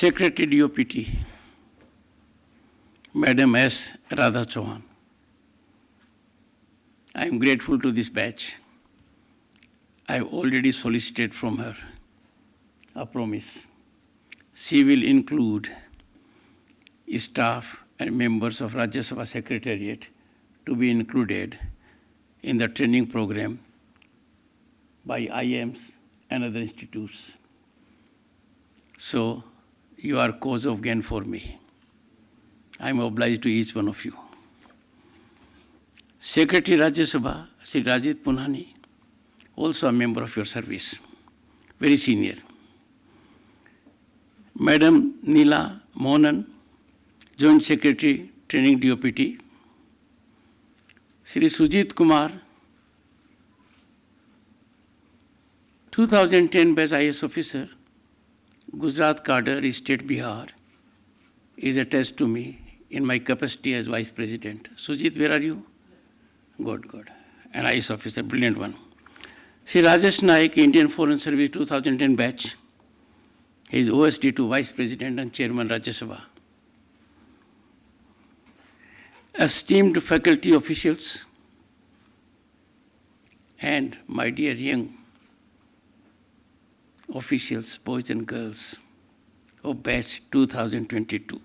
Secretary DOPT, Madam S. Radha Chauhan. I am grateful to this batch. I have already solicited from her a promise. She will include staff and members of Rajya Sabha Secretariat to be included in the training program by IIMs and other institutes. So you are cause of gain for me. I am obliged to each one of you. Secretary Rajya Sabha, Sri Rajit Punhani, also a member of your service, very senior. Madam Neela Mohanan, Joint Secretary, Training DOPT. Sri Sujit Kumar, 2010 batch IAS officer, Gujarat cadre, State Bihar, is attached to me in my capacity as Vice President. Sujit, where are you? Good, good. An IAS officer, brilliant one. Sri Rajesh Naik, Indian Foreign Service 2010 batch. He is OSD2 Vice President and Chairman Rajya Sabha. Esteemed faculty officials and my dear young officials, boys and girls of batch 2022.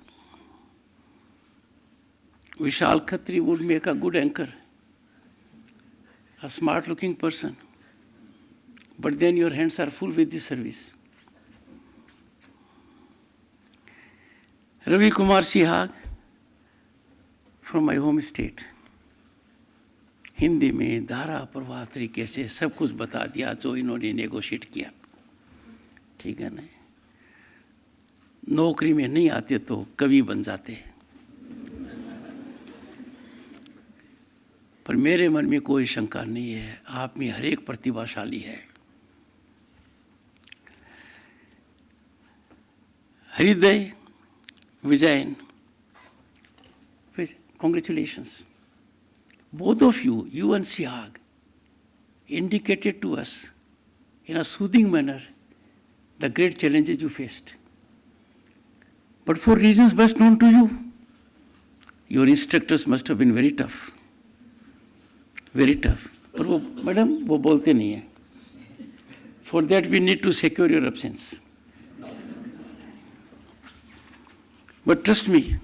Vishal Khatri would make a good anchor, a smart-looking person, but then your hands are full with the service. Ravi Kumar Sihag from my home state. Hindi में धारा प्रवाह तरीके से सब कुछ बता दिया जो इन्होंने नेगोशिएट किया, ठीक है ना। नौकरी में नहीं आते तो कवि बन जाते, पर मेरे मन में कोई शंका नहीं है, आप में हर एक प्रतिभाशाली है। हृदय Vijayan, congratulations. Both of you, you and Sihag, indicated to us in a soothing manner the great challenges you faced. But for reasons best known to you, your instructors must have been very tough. Very tough. पर वो madam वो बोलते नहीं हैं. For that we need to secure your absence. But trust me,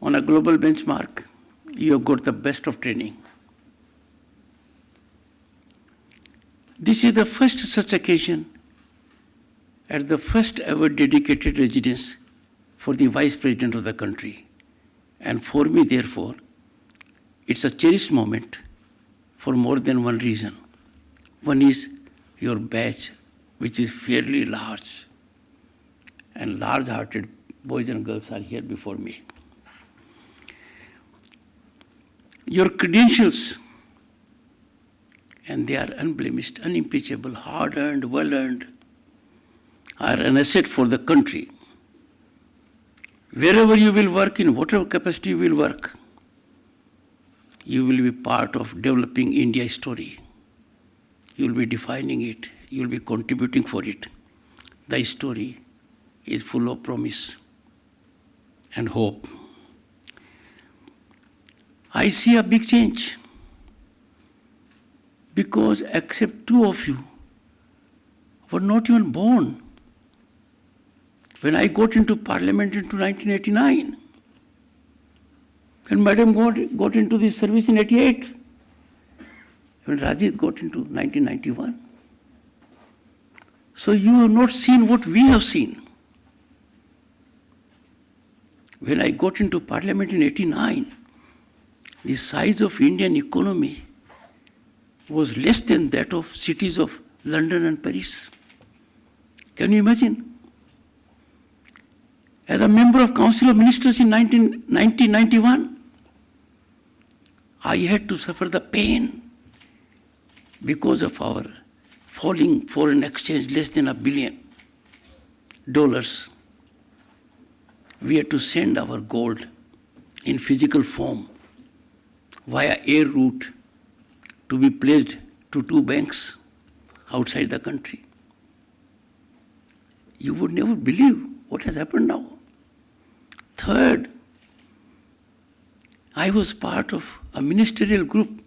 on a global benchmark, you have got the best of training. This is the first such occasion at the first ever dedicated residence for the Vice President of the country. And for me, therefore, it's a cherished moment for more than one reason. One is your batch, which is fairly large, and large-hearted boys and girls are here before me. Your credentials, and they are unblemished, unimpeachable, hard-earned, well-earned, are an asset for the country. Wherever you will work, in whatever capacity you will work, you will be part of developing India's story. You will be defining it. You will be contributing for it. The story is full of promise and hope. I see a big change because except two of you were not even born when I got into Parliament into 1989. When Madam got into this service in 88. When Rajit got into 1991. So you have not seen what we have seen. When I got into Parliament in 89, the size of Indian economy was less than that of cities of London and Paris. Can you imagine? As a member of Council of Ministers in 1991, I had to suffer the pain because of our falling foreign exchange less than $1 billion. We had to send our gold in physical form via air route to be placed to two banks outside the country. You would never believe what has happened now. Third, I was part of a ministerial group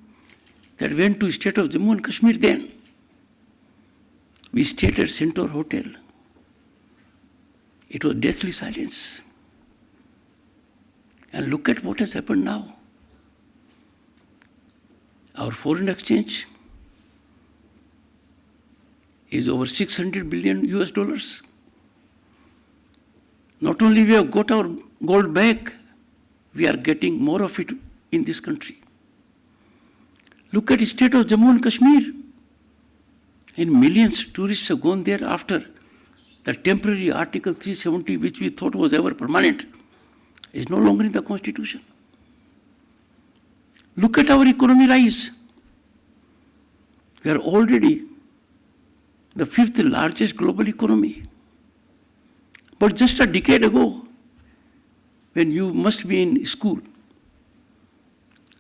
that went to state of Jammu and Kashmir then. We stayed at Centaur Hotel. It was deathly silence. And look at what has happened now. Our foreign exchange is over 600 billion US dollars. Not only we have got our gold back, we are getting more of it in this country. Look at the state of Jammu and Kashmir. And millions of tourists have gone there after the temporary Article 370, which we thought was ever permanent, is no longer in the Constitution. Look at our economy rise. We are already the 5th largest global economy. But just a decade ago, when you must be in school,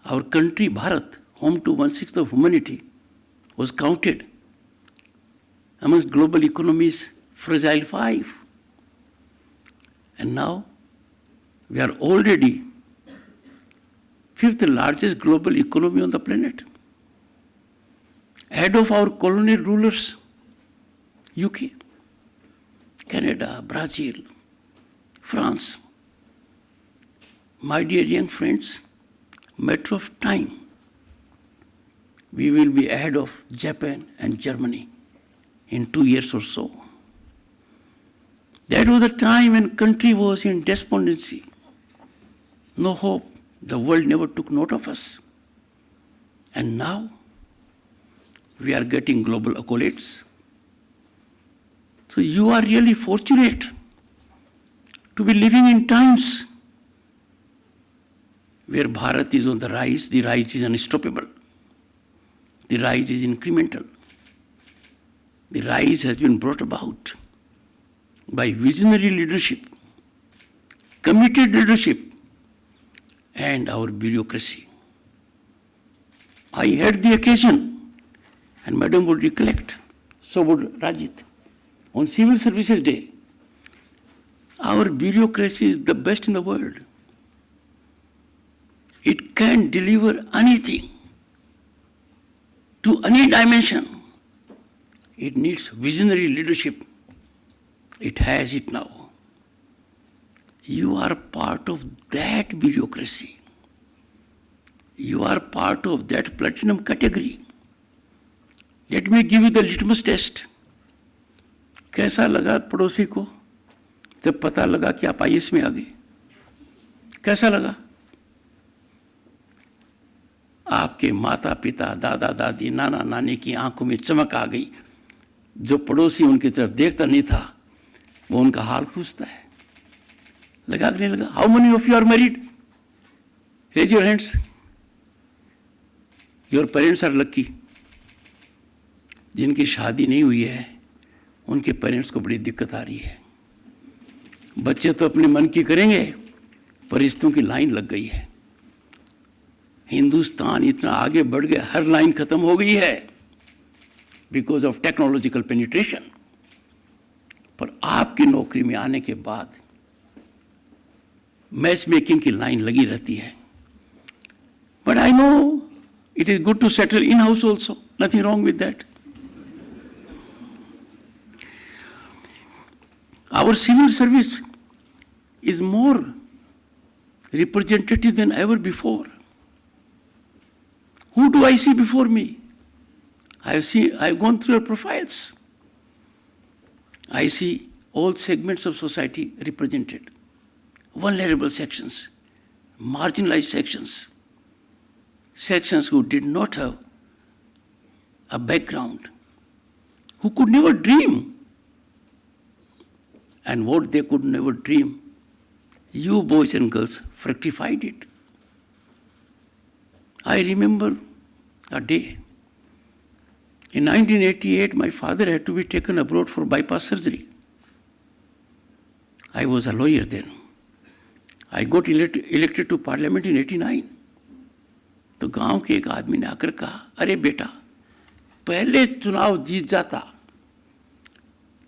our country, Bharat, home to 1/6 of humanity, was counted amongst global economies fragile 5. And now, we are already 5th largest global economy on the planet. Ahead of our colonial rulers, UK, Canada, Brazil, France. My dear young friends, matter of time, we will be ahead of Japan and Germany in 2 years or so. That was a time when country was in despondency. No hope. The world never took note of us. And now, we are getting global accolades. So you are really fortunate to be living in times where Bharat is on the rise is unstoppable. The rise is incremental. The rise has been brought about by visionary leadership, committed leadership, and our bureaucracy. I had the occasion, and Madam would recollect, so would Rajit, on Civil Services Day. Our bureaucracy is the best in the world. It can deliver anything to any dimension. It needs visionary leadership. It has it now. You are part of that bureaucracy. You are part of that platinum category. Let me give you the litmus test. कैसा लगा पड़ोसी को जब पता लगा कि आप IAS में आ गए? कैसा लगा? आपके माता पिता, दादा दादी, नाना नानी की आंखों में चमक आ गई. जो पड़ोसी उनकी तरफ देखता नहीं था, वो उनका हाल पूछता है. लगा कि नहीं लगा? How many of you are married? Raise your hands. Your parents are lucky. जिनकी शादी नहीं हुई है, उनके पेरेंट्स को बड़ी दिक्कत आ रही है. बच्चे तो अपने मन की करेंगे, पर रिश्तों की लाइन लग गई है. हिंदुस्तान इतना आगे बढ़ गया, हर लाइन खत्म हो गई है बिकॉज ऑफ टेक्नोलॉजिकल पेनिट्रेशन. पर आपकी नौकरी में आने के बाद मैच मेकिंग की लाइन लगी रहती है. But I know it is good to settle in house also. Nothing wrong with that. Our civil service is more representative than ever before. Who do I see before me? I've gone through your profiles. I see all segments of society represented. Vulnerable sections, marginalized sections, sections who did not have a background, who could never dream. And what they could never dream, you boys and girls fructified it. I remember a day. In 1988, my father had to be taken abroad for bypass surgery. I was a lawyer then. I got elected to parliament in 89. तो गांव के एक आदमी ने आकर कहा, अरे बेटा, पहले चुनाव जीत जाता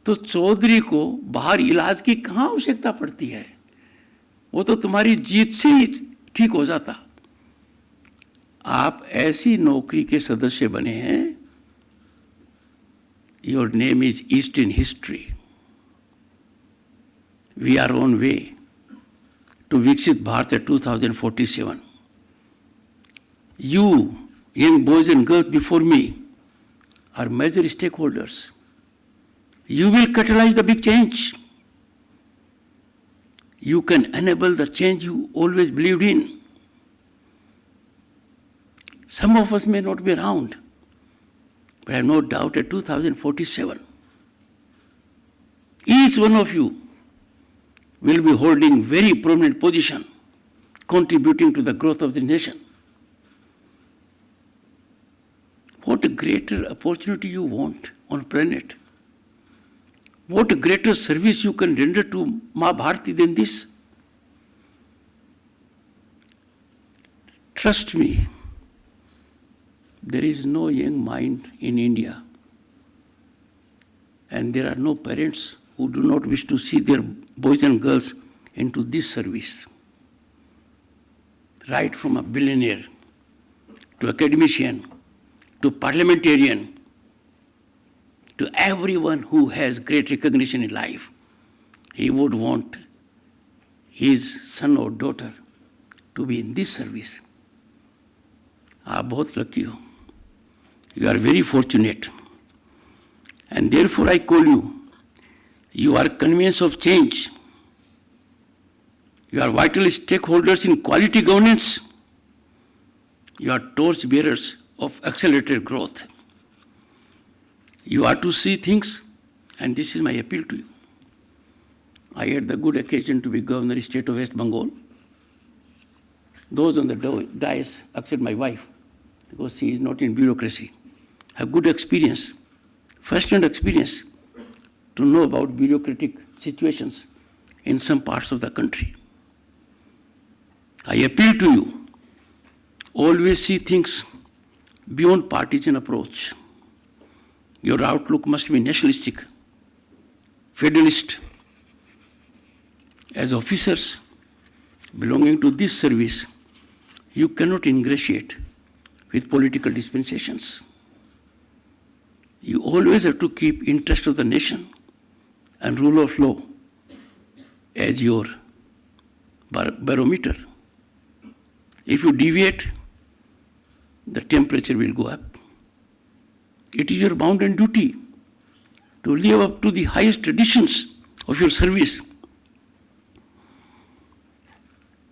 तो चौधरी को बाहर इलाज की कहाँ आवश्यकता पड़ती है, वो तो तुम्हारी जीत से ही ठीक हो जाता। आप ऐसी नौकरी के सदस्य बने हैं, your name is east in history. We are on way to विकसित Bharat 2047. You, young boys and girls before me, are major stakeholders. You will catalyze the big change. You can enable the change you always believed in. Some of us may not be around, but I have no doubt at 2047, each one of you will be holding very prominent position, contributing to the growth of the nation. What a greater opportunity you want on planet. What a greater service you can render to Ma Bharati than this. Trust me, there is no young mind in India, and there are no parents who do not wish to see their boys and girls into this service. Right from a billionaire to academician to parliamentarian to everyone who has great recognition in life, he would want his son or daughter to be in this service. आप बहुत lucky हो. You are very fortunate. And therefore I call you. You are conveyances of change. You are vital stakeholders in quality governance. You are torch bearers of accelerated growth. You are to see things, and this is my appeal to you. I had the good occasion to be Governor of the State of West Bengal. Those on the dais, except my wife, because she is not in bureaucracy, have good experience, first-hand experience, to know about bureaucratic situations in some parts of the country. I appeal to you, always see things beyond partisan approach. Your outlook must be nationalistic, federalist. As officers belonging to this service, you cannot ingratiate with political dispensations. You always have to keep interest of the nation and rule of law as your barometer. If you deviate, the temperature will go up. It is your bounden duty to live up to the highest traditions of your service.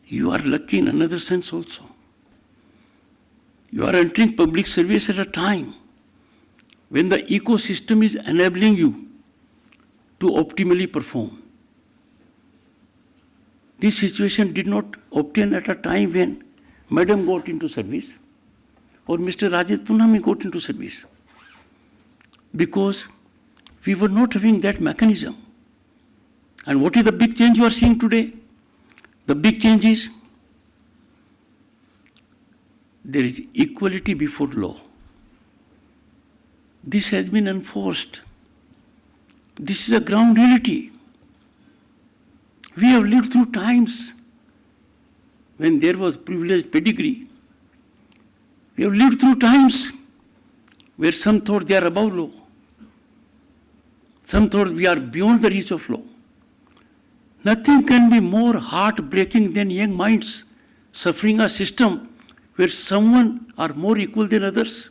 You are lucky in another sense also. You are entering public service at a time when the ecosystem is enabling you to optimally perform. This situation did not obtain at a time when Madam got into service or Mr. Rajat Punami got into service, because we were not having that mechanism. And what is the big change you are seeing today? The big change is there is equality before law. This has been enforced. This is a ground reality. We have lived through times when there was privileged pedigree. We have lived through times where some thought they are above law. Some thought we are beyond the reach of law. Nothing can be more heartbreaking than young minds suffering a system where someone are more equal than others.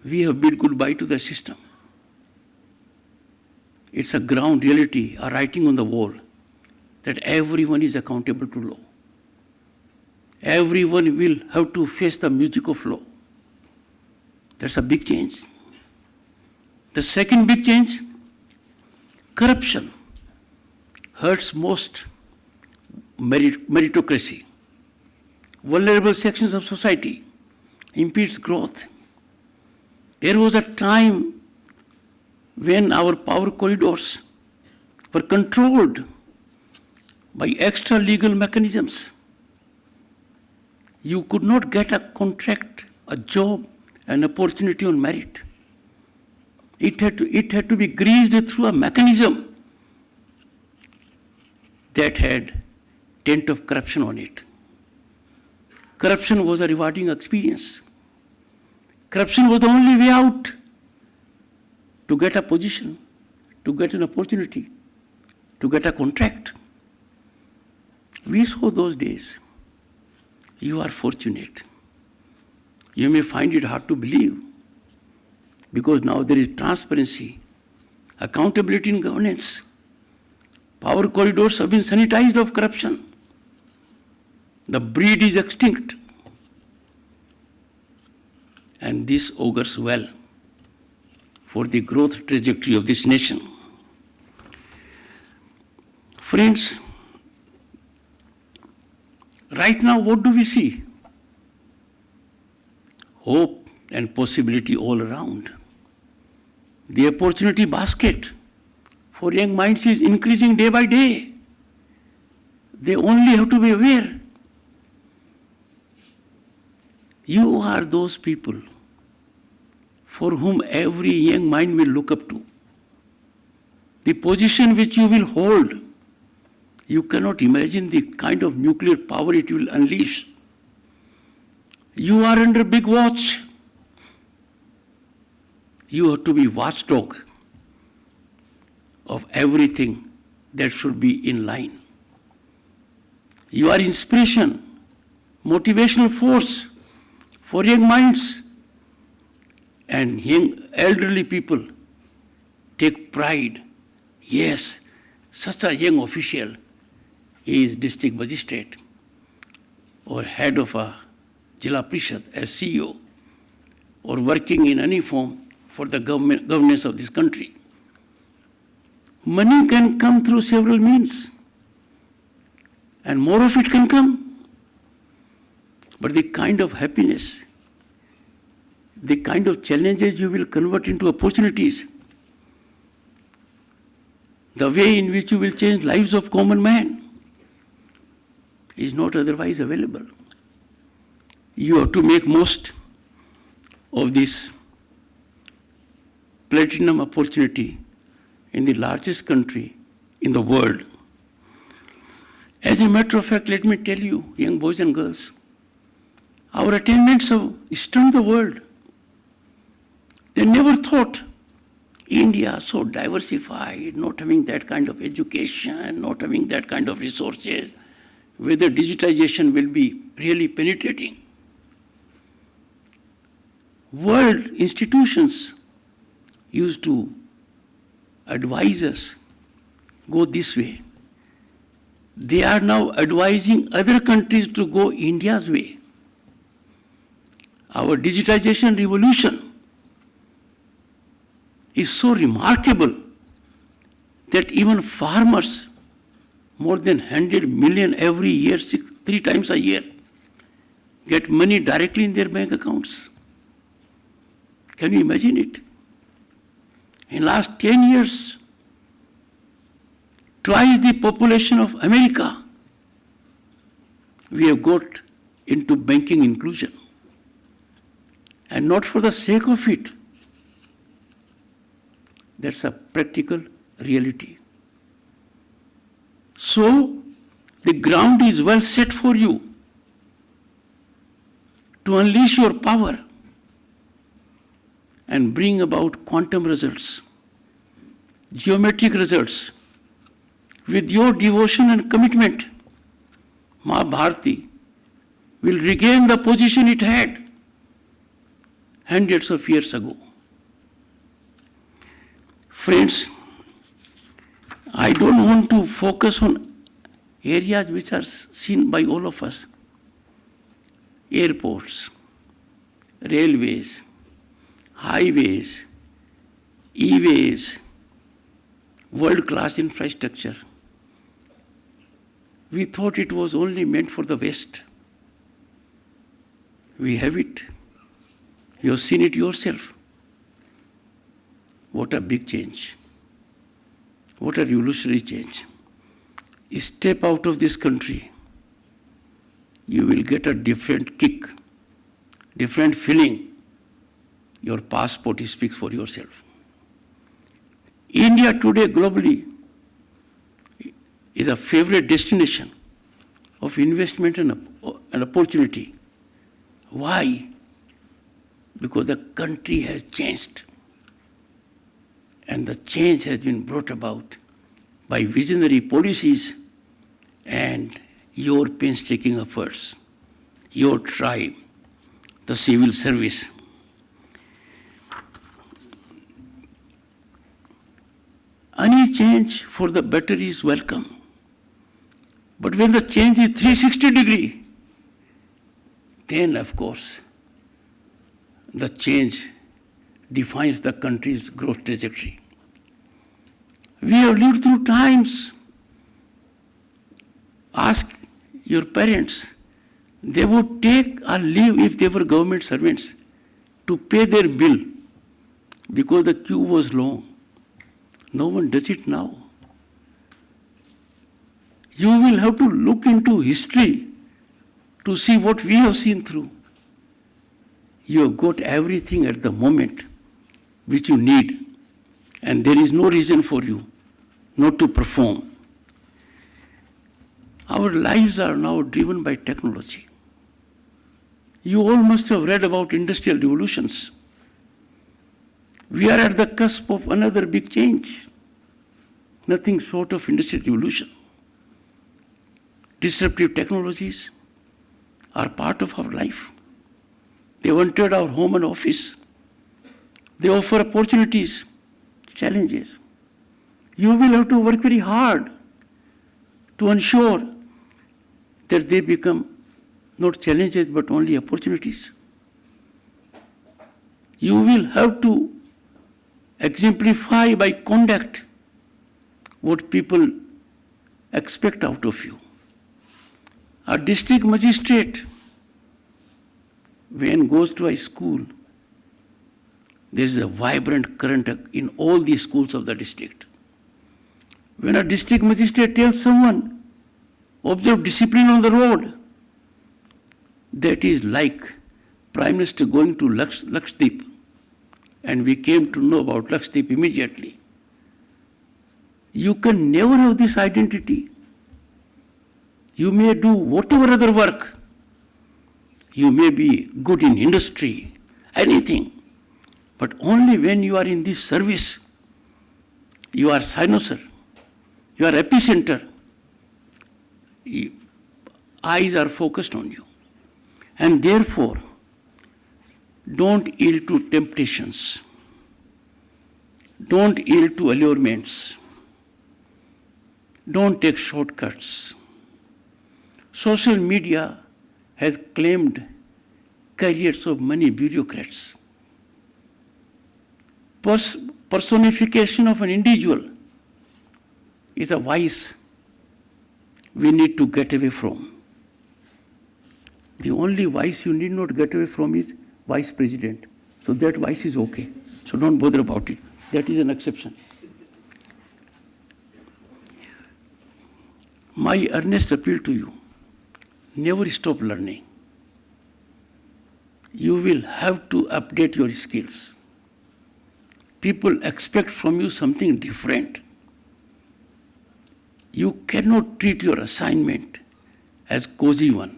We have bid goodbye to the system. It's a ground reality, a writing on the wall, that everyone is accountable to law. Everyone will have to face the music of law. That's a big change. The second big change, corruption hurts most meritocracy. Vulnerable sections of society, impedes growth. There was a time when our power corridors were controlled by extra legal mechanisms. You could not get a contract, a job, an opportunity on merit. It had to be greased through a mechanism that had tint of corruption on it. Corruption was a rewarding experience. Corruption was the only way out to get a position, to get an opportunity, to get a contract. We saw those days. You are fortunate. You may find it hard to believe because now there is transparency, accountability in governance. Power corridors have been sanitized of corruption. The breed is extinct. And this augurs well for the growth trajectory of this nation. Friends, right now what do we see? Hope and possibility all around. The opportunity basket for young minds is increasing day by day. They only have to be aware. You are those people for whom every young mind will look up to. The position which you will hold, you cannot imagine the kind of nuclear power it will unleash. You are under big watch. You have to be watchdog of everything that should be in line. You are inspiration, motivational force for young minds. And young elderly people take pride. Yes, such a young official is district magistrate or head of a Jila Parishad as CEO or working in any form for the governance of this country. Money can come through several means and more of it can come. But the kind of happiness, the kind of challenges you will convert into opportunities, the way in which you will change lives of common man is not otherwise available. You have to make most of this platinum opportunity in the largest country in the world. As a matter of fact, let me tell you, young boys and girls, our attainments have stunned the world. They never thought India so diversified, not having that kind of education, not having that kind of resources, whether digitization will be really penetrating. World institutions used to advise us, go this way. They are now advising other countries to go India's way. Our digitization revolution is so remarkable that even farmers, more than 100 million every year, 3 times a year, get money directly in their bank accounts. Can you imagine it? In last 10 years, twice the population of America, we have got into banking inclusion. And not for the sake of it. That's a practical reality. So, the ground is well set for you to unleash your power and bring about quantum results, geometric results. With your devotion and commitment, Ma Bharati will regain the position it had hundreds of years ago. Friends, I don't want to focus on areas which are seen by all of us. Airports, railways, highways, e-ways, world-class infrastructure. We thought it was only meant for the West. We have it. You have seen it yourself. What a big change. What a revolutionary change. Step out of this country, you will get a different kick, different feeling. Your passport speaks for yourself. India today globally is a favorite destination of investment and opportunity. Why? Because the country has changed. And the change has been brought about by visionary policies and your painstaking efforts, your tribe, the civil service. Any change for the better is welcome. But when the change is 360-degree, then of course, the change defines the country's growth trajectory. We have lived through times. Ask your parents. They would take a leave if they were government servants to pay their bill because the queue was long. No one does it now. You will have to look into history to see what we have seen through. You have got everything at the moment which you need, and there is no reason for you not to perform. Our lives are now driven by technology. You all must have read about industrial revolutions. We are at the cusp of another big change, nothing short of industrial revolution. Disruptive technologies are part of our life. They have entered our home and office. They offer opportunities, challenges. You will have to work very hard to ensure that they become not challenges but only opportunities. You will have to exemplify by conduct what people expect out of you. A district magistrate, when goes to a school, there is a vibrant current in all the schools of the district. When a district magistrate tells someone, observe discipline on the road, that is like Prime Minister going to Lakshadweep, and we came to know about Lakshadweep immediately. You can never have this identity. You may do whatever other work. You may be good in industry, anything. But only when you are in this service, you are cynosure, you are epicenter. Eyes are focused on you. And therefore, don't yield to temptations. Don't yield to allurements. Don't take shortcuts. Social media has claimed careers of many bureaucrats. Personification of an individual is a vice we need to get away from. The only vice you need not get away from is vice president. So that vice is okay. So don't bother about it. That is an exception. My earnest appeal to you, never stop learning. You will have to update your skills. People expect from you something different. You cannot treat your assignment as cozy one.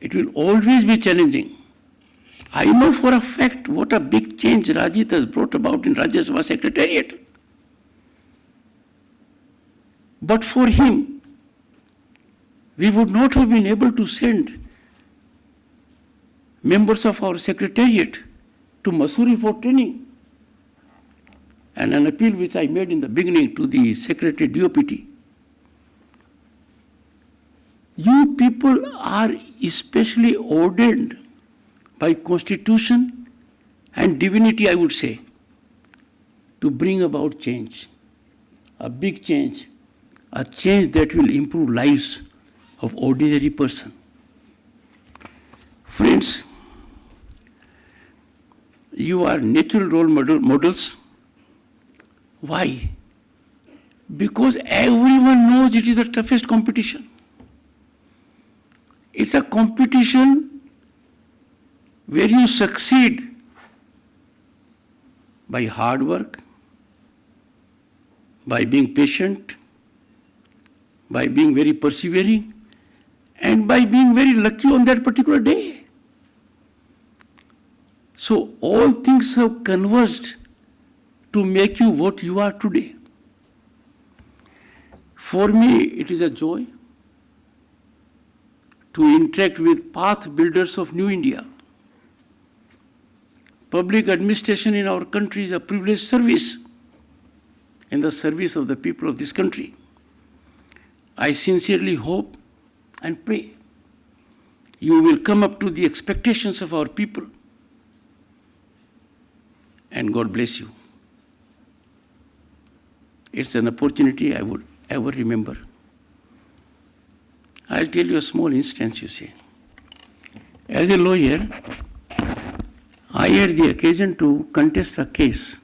It will always be challenging. I know for a fact what a big change Rajit has brought about in Rajya Sabha Secretariat. But for him, we would not have been able to send members of our secretariat to Mussoorie for training. And an appeal which I made in the beginning to the Secretary DOPT. You people are especially ordained by Constitution and divinity, I would say, to bring about change, a big change, a change that will improve lives of ordinary person. Friends, you are natural role models. Why? Because everyone knows it is the toughest competition. It's a competition where you succeed by hard work, by being patient, by being very persevering, and by being very lucky on that particular day. So all things have converged to make you what you are today. For me, it is a joy to interact with path builders of New India. Public administration in our country is a privileged service in the service of the people of this country. I sincerely hope and pray you will come up to the expectations of our people, and God bless you. It's an opportunity I would ever remember. I'll tell you a small instance, you see. As a lawyer, I had the occasion to contest a case,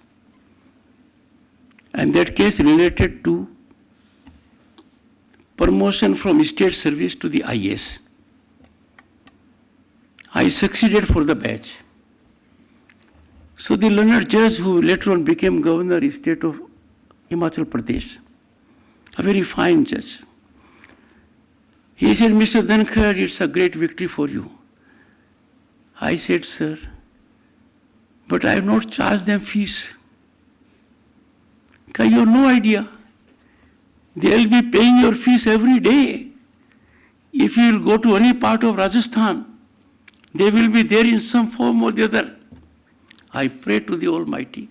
and that case related to promotion from state service to the IAS. I succeeded for the batch. So the learned judge who later on became governor of the state of Himachal Pradesh, a very fine judge, he said, Mr. Dhankar, it's a great victory for you. I said, sir, but I have not charged them fees. You have no idea. They will be paying your fees every day. If you will go to any part of Rajasthan, they will be there in some form or the other. I pray to the Almighty,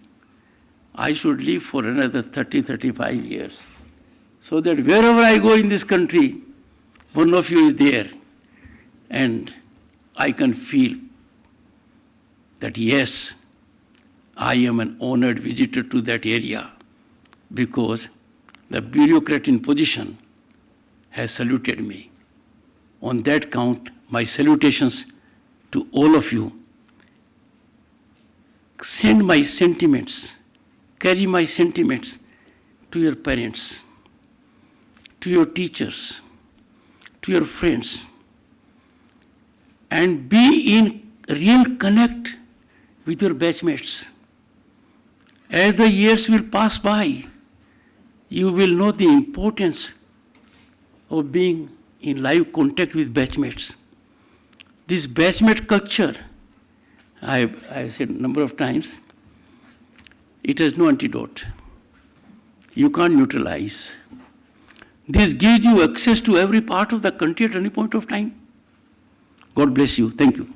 I should live for another 30, 35 years, so that wherever I go in this country, one of you is there, and I can feel that yes, I am an honored visitor to that area, because the bureaucrat in position has saluted me. On that count, my salutations to all of you. Send my sentiments, carry my sentiments to your parents, to your teachers, to your friends, and be in real connect with your batchmates. As the years will pass by, you will know the importance of being in live contact with batchmates. This batchmate culture, I've said a number of times, it has no antidote. You can't neutralize. This gives you access to every part of the country at any point of time. God bless you. Thank you.